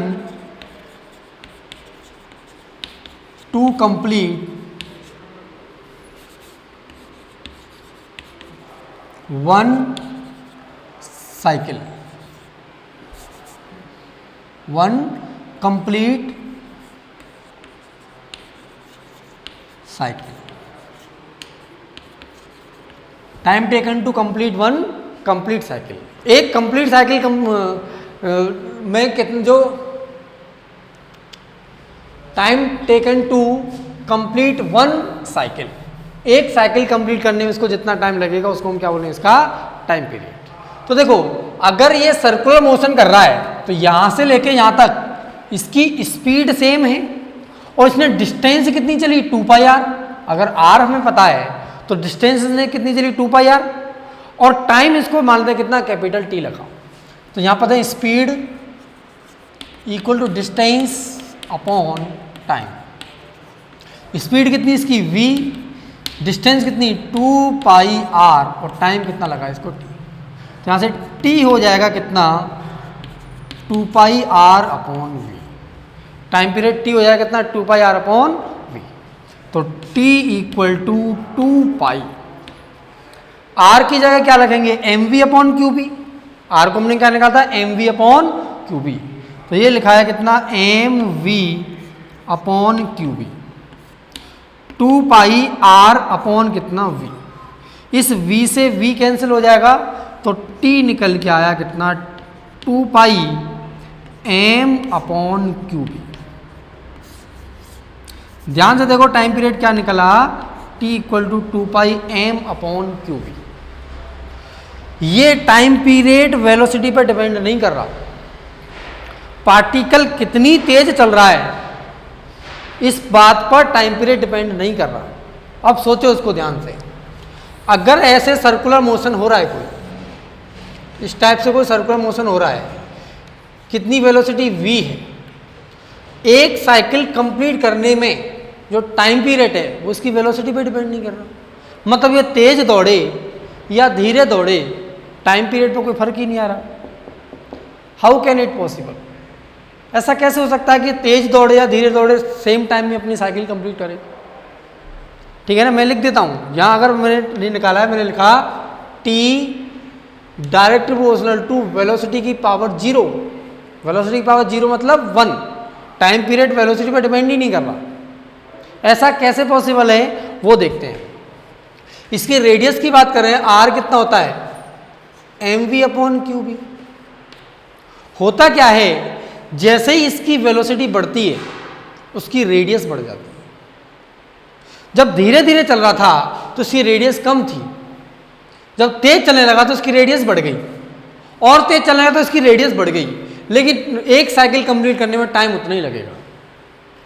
Speaker 1: to complete one cycle, one complete cycle. Time taken to complete one complete cycle. एक कंप्लीट साइकिल में कितने, जो time taken to complete one cycle, एक साइकिल कंप्लीट करने में इसको जितना टाइम लगेगा उसको हम क्या बोलेंगे, इसका टाइम पीरियड। तो देखो अगर ये सर्कुलर मोशन कर रहा है तो यहां से लेके यहां तक इसकी स्पीड सेम है, और इसने डिस्टेंस कितनी चली, 2πr। अगर r हमें पता है तो डिस्टेंस ने कितनी चली, 2πr, और टाइम इसको मान लेते हैं कितना, कैपिटल T लगाओ। तो यहां पता है speed equal to distance upon time. Speed कितनी इसकी v, डिस्टेंस कितनी 2πr, और टाइम कितना लगा इसको t। तो यहाँ से t हो जाएगा कितना, 2πr upon v। Time period t हो जाएगा कितना, 2πr अपॉन v। तो t इक्वल टू 2π, r की जगह क्या रखेंगे, mv अपॉन qb। r को हमने क्या निकाला था, mv अपॉन qb। तो ये लिखा है कितना, mv upon qb। 2πr upon कितना v, इस v से v कैंसिल हो जाएगा, तो t निकल के आया कितना, 2π m अपॉन qb। ध्यान से देखो टाइम पीरियड क्या निकला, t equal to 2π m upon qb। ये टाइम पीरियड वेलोसिटी पर डिपेंड नहीं कर रहा, पार्टिकल कितनी तेज चल रहा है इस बात पर टाइम पीरियड डिपेंड नहीं कर रहा। अब सोचो उसको ध्यान से, अगर ऐसे सर्कुलर मोशन हो रहा है, कोई इस टाइप से कोई सर्कुलर मोशन हो रहा है, कितनी वेलोसिटी v है, एक साइकिल कंप्लीट करने में जो टाइम पीरियड है वो उसकी वेलोसिटी पे डिपेंड नहीं कर रहा। मतलब ये तेज दौड़े या धीरे दौड़े, टाइम पीरियड पे कोई फर्क ही नहीं आ रहा। हाउ कैन इट पॉसिबल, ऐसा कैसे हो सकता है कि तेज दौड़े या धीरे दौड़े सेम टाइम में अपनी साइकिल कंप्लीट करे। ठीक है ना, मैं लिख देता हूँ यहाँ, अगर मैंने निकाला है, मैंने लिखा t direct proportional to velocity की पावर 0। वेलोसिटी की पावर 0 मतलब 1। टाइम पीरियड वेलोसिटी पर डिपेंड ही नहीं कर रहा। ऐसा कैसे पॉसिबल है वो देखते हैं। इसके रेडियस की बात करें, r कितना होता है, mv अपॉन qb। होता क्या है, जैसे ही इसकी वेलोसिटी बढ़ती है उसकी रेडियस बढ़ जाती है। जब धीरे धीरे चल रहा था तो इसकी रेडियस कम थी, जब तेज चलने लगा तो इसकी रेडियस बढ़ गई, और तेज चलने लगा तो इसकी रेडियस बढ़ गई, लेकिन एक साइकिल कंप्लीट करने में टाइम उतना ही लगेगा।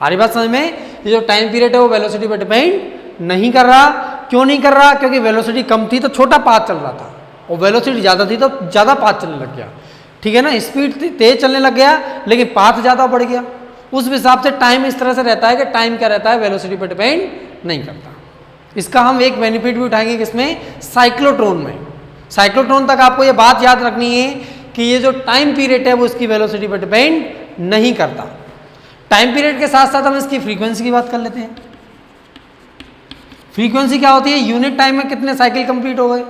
Speaker 1: हमारी बात समझ में, ये जो टाइम पीरियड है वो वेलोसिटी पर डिपेंड नहीं कर रहा। क्यों नहीं कर रहा, क्योंकि वेलोसिटी कम थी तो छोटा पाथ चल रहा था, और वेलोसिटी ज़्यादा थी तो ज़्यादा पाथ चलने लग गया। ठीक है ना, स्पीड तेज चलने लग गया लेकिन पाथ ज़्यादा बढ़ गया। उस हिसाब से टाइम इस तरह से रहता है कि टाइम क्या रहता है, वेलोसिटी पर डिपेंड नहीं करता। इसका हम एक बेनिफिट भी उठाएंगे किसमें, साइक्लोट्रॉन में। साइक्लोट्रॉन तक आपको ये बात याद रखनी है कि ये जो टाइम पीरियड है वो इसकी वेलोसिटी पर डिपेंड नहीं करता। टाइम पीरियड के साथ साथ हम इसकी फ्रीक्वेंसी की बात कर लेते हैं। फ्रीक्वेंसी क्या होती है, यूनिट टाइम में कितने साइकिल कंप्लीट हो गए।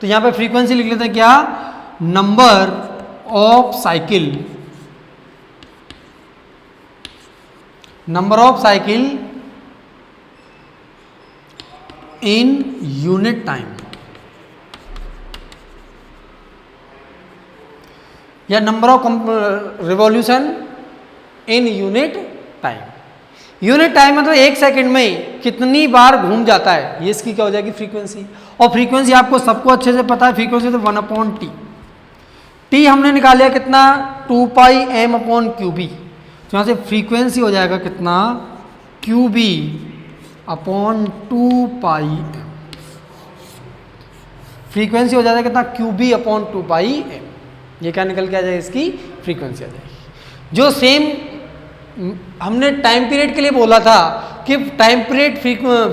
Speaker 1: तो यहां पे फ्रीक्वेंसी लिख लेते हैं क्या, number of cycle, number of cycle in unit time, या number of revolution in unit time. Unit time मतलब एक सेकंड में कितनी बार घूम जाता है, ये इसकी क्या हो जाएगी फ्रीक्वेंसी। और फ्रीक्वेंसी आपको सबको अच्छे से पता है, फ्रीक्वेंसी तो 1/t। टी हमने निकाला कितना, 2πm/qb। तो यहाँ से फ्रीक्वेंसी हो जाएगा कितना, qb/2πm। फ्रीक्वेंसी हो जाएगा कितना, qb/2πm। ये क्या निकल के आ जाएगा, इसकी फ्रीक्वेंसी आ जाएगी। जो सेम हमने टाइम पीरियड के लिए बोला था कि टाइम पीरियड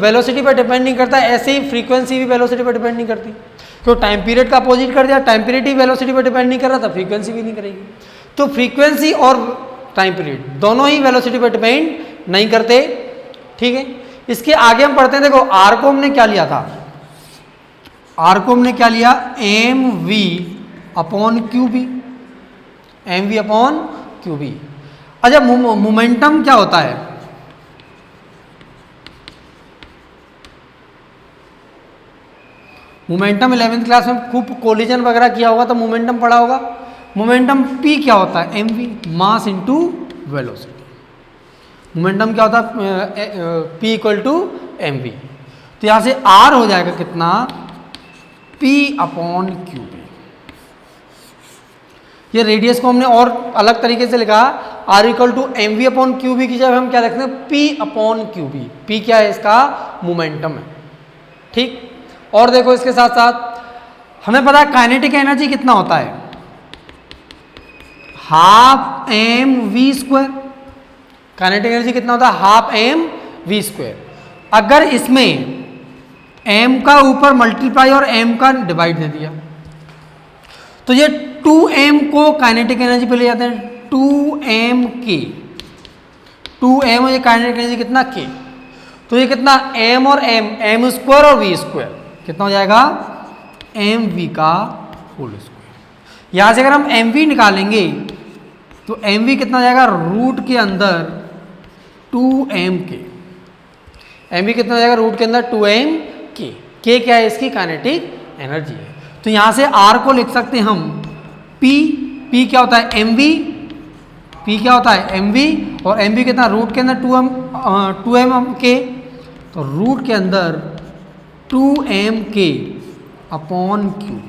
Speaker 1: वेलोसिटी पर डिपेंड नहीं करता, ऐसे ही फ्रीक्वेंसी भी वेलोसिटी पर डिपेंड नहीं करती। क्यों, टाइम पीरियड का अपोजिट कर दिया, टाइम पीरियड ही वेलोसिटी पर डिपेंड नहीं कर रहा था, फ्रीक्वेंसी भी नहीं करेगी। तो फ्रीक्वेंसी और टाइम पीरियड दोनों ही वेलोसिटी पर डिपेंड नहीं करते, ठीक है। इसके आगे हम पढ़ते हैं, देखो आर को हमने क्या लिया था, आर को हमने क्या लिया, mv/qb, mv/qb। अच्छा, मोमेंटम क्या होता है, मोमेंटम 11वीं क्लास में खूब कोलिजन वगैरह किया होगा तो मोमेंटम पढ़ा होगा। मोमेंटम p क्या होता है, mv, mass into velocity. Momentum क्या होता है, p = mv। तो यहां से r हो जाएगा कितना, p/qb। ये रेडियस को हमने और अलग तरीके से लिखा, r = mv/qb की जब हम क्या लिखते हैं, p/qb। p क्या है, इसका मोमेंटम है, ठीक। और देखो इसके साथ साथ हमें पता है काइनेटिक एनर्जी कितना होता है, 12 mv²। काइनेटिक एनर्जी कितना होता है, 12 mv²। अगर इसमें m का ऊपर मल्टीप्लाई और m का डिवाइड दे दिया तो ये 2m को काइनेटिक एनर्जी पे ले जाते हैं, 2mk, 2m और ये काइनेटिक एनर्जी कितना, k। तो ये कितना, m और m² और v², कितना हो जाएगा, mv²। यहां से अगर हम mv निकालेंगे तो mv कितना हो जाएगा, रूट के अंदर 2mk। mv कितना हो जाएगा, रूट के अंदर 2mk। k क्या है, इसकी काइनेटिक एनर्जी है। तो यहां से r को लिख सकते हैं हम p क्या होता है, mv, p क्या होता है, mv, और mv कितना, रूट के अंदर 2mk, तो रूट के अंदर 2mk/qb।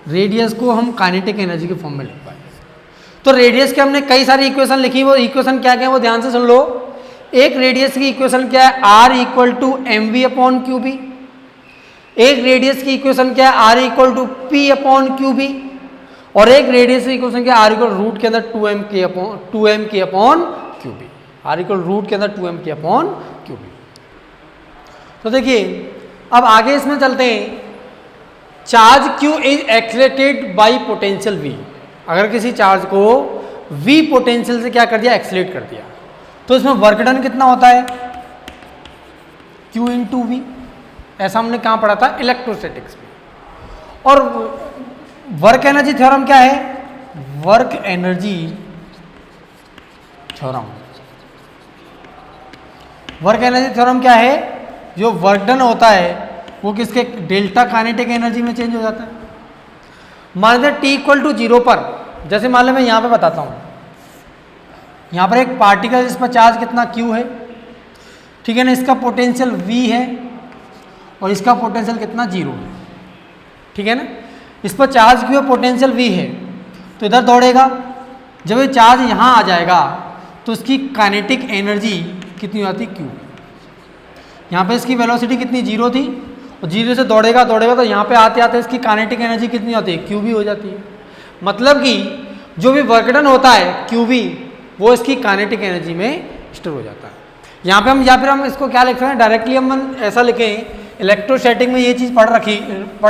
Speaker 1: रेडियस को हम काइनेटिक एनर्जी के फॉर्म में लिख पाएंगे। तो रेडियस के हमने कई सारी इक्वेशन लिखी, वो इक्वेशन क्या क्या है वो ध्यान से सुन लो। एक रेडियस की इक्वेशन क्या है, r = mv/qb। एक रेडियस की इक्वेशन क्या है, r = p/qb। और एक रेडियस की इक्वेशन क्या है, r = रूट के अंदर 2mk/qb। r = रूट के अंदर 2mk/qb। तो देखिए अब आगे इसमें चलते हैं, charge q is accelerated bye potential v। अगर किसी चार्ज को v पोटेंशियल से क्या कर दिया, एक्सीलरेट कर दिया, तो इसमें वर्क डन कितना होता है, q × v। ऐसा हमने कहाँ पढ़ा था, इलेक्ट्रोस्टैटिक्स में। और वर्क एनर्जी थ्योरम क्या है, work energy theorem, work energy theorem क्या है, जो वर्क डन होता है वो किसके, डेल्टा काइनेटिक एनर्जी में चेंज हो जाता है। मान लेते t = 0 पर, जैसे मान लो मैं यहाँ पे बताता हूँ, यहाँ पर एक पार्टिकल जिस पर चार्ज कितना q है, ठीक है ना, इसका पोटेंशियल v है और इसका पोटेंशियल कितना 0 है, ठीक है ना। इस पर चार्ज q है, पोटेंशियल v है, तो इधर दौड़ेगा। जब ये चार्ज यहाँ आ जाएगा तो इसकी काइनेटिक एनर्जी कितनी होती, q। यहाँ पे इसकी वेलोसिटी कितनी 0 थी, और 0 से दौड़ेगा तो यहाँ पे आते आते इसकी काइनेटिक एनर्जी कितनी होती है, qb हो जाती है। मतलब कि जो भी वर्क डन होता है qb, वो इसकी काइनेटिक एनर्जी में स्टोर हो जाता है। यहाँ पे हम, या फिर हम इसको क्या लिख रहे हैं, डायरेक्टली हम ऐसा लिखें, इलेक्ट्रोस्टैटिक में ये चीज़ पढ़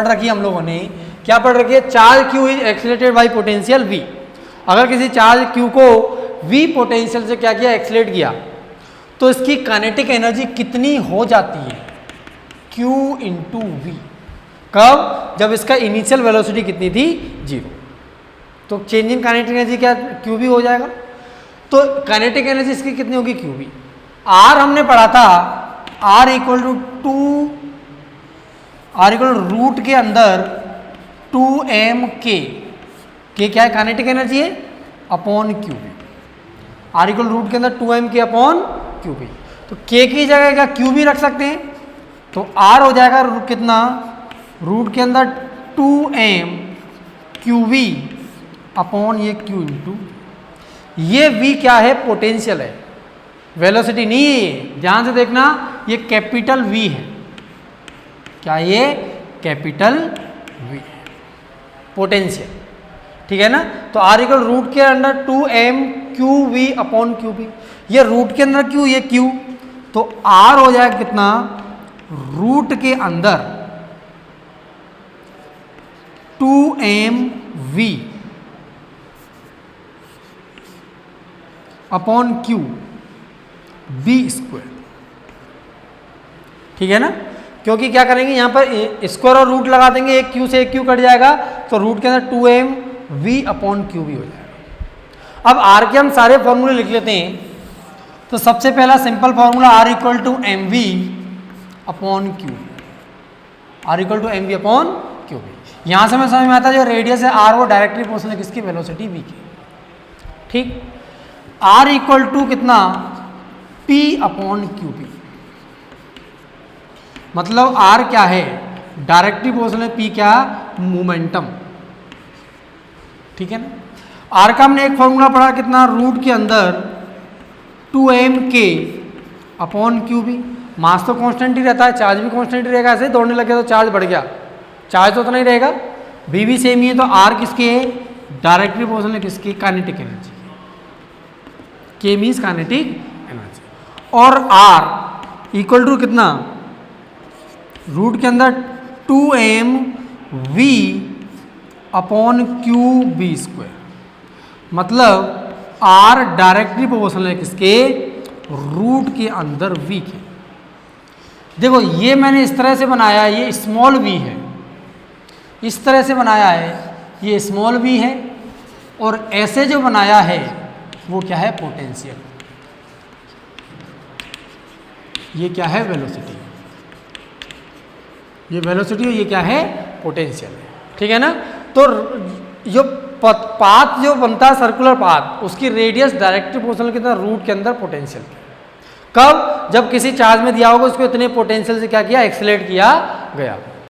Speaker 1: रखी हम लोगों ने, क्या पढ़ रखी है, charge q is accelerated bye potential v। अगर किसी चार्ज q को v पोटेंशियल से क्या किया, एक्सलेट किया, तो इसकी काइनेटिक एनर्जी कितनी हो जाती है, q इंटू वी। कब, जब इसका इनिशियल वेलोसिटी कितनी थी, 0। तो चेंज इन काइनेटिक एनर्जी क्या, क्यू बी हो जाएगा। तो काइनेटिक एनर्जी इसकी कितनी होगी, क्यू बी। आर हमने पढ़ा था, आर इक्वल टू रूट के अंदर 2m के क्या है, काइनेटिक एनर्जी है, upon Q B. R equal root के अंदर 2m के अपॉन क्यू बी। तो k की जगह क्या क्यू बी रख सकते हैं, तो r हो जाएगा कितना, रूट के अंदर 2m क्यू बी अपॉन ये q इंटू, ये v क्या है, पोटेंशियल है, वेलोसिटी नहीं है ये, ध्यान से देखना, ये कैपिटल V है। क्या ये, कैपिटल V है, पोटेंशियल, ठीक है ना। तो r इक्वल रूट के अंदर 2m Q V upon Q B, ये रूट के अंदर q, ये q, तो r हो जाएगा कितना, रूट के अंदर 2mv upon Q B square, ठीक है ना। क्योंकि क्या करेंगे यहाँ पर स्क्वायर और रूट लगा देंगे, एक क्यू से एक क्यू कट जाएगा, तो रूट के अंदर 2mv अपॉन क्यू बी हो जाएगा। अब आर के हम सारे फॉर्मूले लिख लेते हैं। तो सबसे पहला simple formula R equal to M V upon Q, R equal to M V upon Q B. यहाँ से मैं समझ में आता है जो रेडियस है आर, वो डायरेक्टली प्रोपोर्शनल है किसकी, वेलोसिटी वी की, ठीक। आर इक्वल टू कितना, पी अपॉन क्यू बी, मतलब आर क्या है, डायरेक्टली प्रोपोर्शनल है, पी क्या, मोमेंटम, ठीक है ना। आर का हमने एक फॉर्मूला पढ़ा कितना, रूट के अंदर 2m के अपॉन क्यू बी। मास तो कांस्टेंट ही रहता है, चार्ज भी कांस्टेंट ही रहेगा, ऐसे दौड़ने लगे तो चार्ज बढ़ गया, चार्ज तो उतना ही रहेगा, बी भी सेम ही है। तो आर किसके है, डायरेक्टली प्रोपोर्शनल है किसकी, kinetic energy, K means kinetic energy. और आर इक्वल टू कितना, रूट के अंदर 2mv upon Q B square, मतलब आर डायरेक्टली प्रोपोर्शनल है किसके, रूट के अंदर v के। देखो ये मैंने इस तरह से बनाया है, ये स्मॉल v है, इस तरह से बनाया है, ये स्मॉल v है, और ऐसे जो बनाया है वो क्या है, पोटेंशियल, ये क्या है, वेलोसिटी, ये वेलोसिटी है, ये क्या है, पोटेंशियल है, ठीक है ना। तो जो पाथ जो बनता है सर्कुलर पाथ, उसकी रेडियस डायरेक्टली प्रोपोर्शनल कितना, रूट के अंदर पोटेंशियल। कब, जब किसी चार्ज में दिया होगा उसको इतने पोटेंशियल से क्या किया, एक्सेलरेट किया गया।